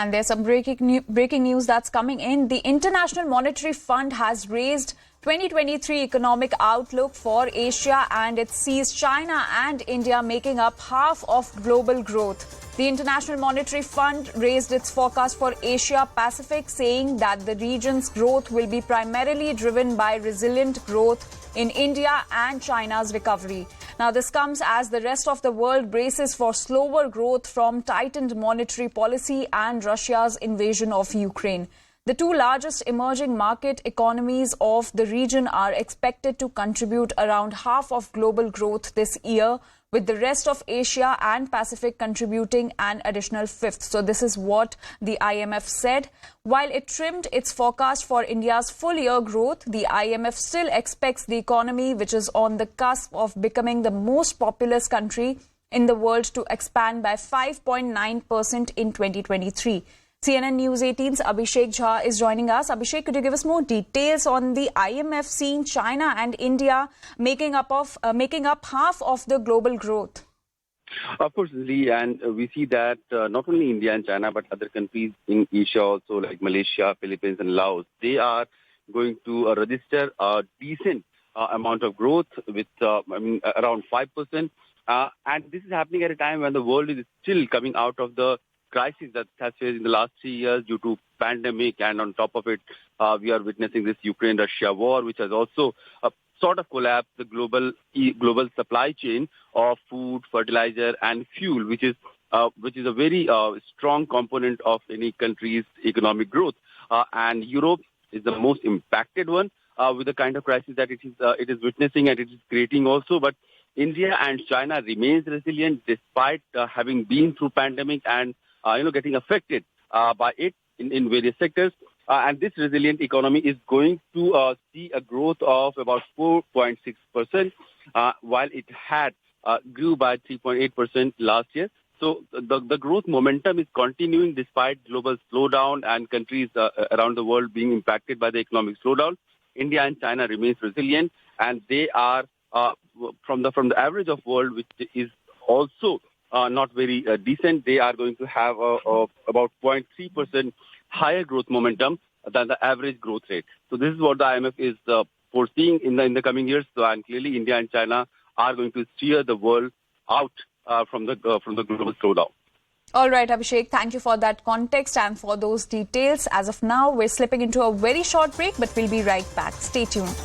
And there's some breaking news that's coming in. The International Monetary Fund has raised 2023 economic outlook for Asia, and it sees China and India making up half of global growth. The International Monetary Fund raised its forecast for Asia Pacific, saying that the region's growth will be primarily driven by resilient growth in India and China's recovery. Now, this comes as the rest of the world braces for slower growth from tightened monetary policy and Russia's invasion of Ukraine. The two largest emerging market economies of the region are expected to contribute around half of global growth this year, with the rest of Asia and Pacific contributing an additional fifth. So this is what the IMF said. While it trimmed its forecast for India's full-year growth, the IMF still expects the economy, which is on the cusp of becoming the most populous country in the world, to expand by 5.9% in 2023. CNN News 18's Abhishek Jha is joining us. Abhishek, could you give us more details on the IMF seeing China and India making up half of the global growth? Of course, Lee, and we see that not only India and China, but other countries in Asia also, like Malaysia, Philippines and Laos, they are going to register a decent amount of growth with around 5%. And this is happening at a time when the world is still coming out of the crisis that has faced in the last 3 years due to pandemic, and on top of it, we are witnessing this Ukraine-Russia war, which has also sort of collapsed the global supply chain of food, fertilizer, and fuel, which is a very strong component of any country's economic growth. And Europe is the most impacted one with the kind of crisis that it is witnessing and it is creating also. But India and China remains resilient despite having been through pandemic and getting affected by it in various sectors. And this resilient economy is going to see a growth of about 4.6%, while it had grew by 3.8% last year. So the growth momentum is continuing despite global slowdown and countries around the world being impacted by the economic slowdown. India and China remains resilient, and they are from the average of world, which is also not very decent. They are going to have about 0.3% higher growth momentum than the average growth rate. So this is what the IMF is foreseeing in the coming years. So, and clearly India and China are going to steer the world out from the global slowdown. All right, Abhishek, thank you for that context and for those details. As of now, we're slipping into a very short break, but we'll be right back. Stay tuned.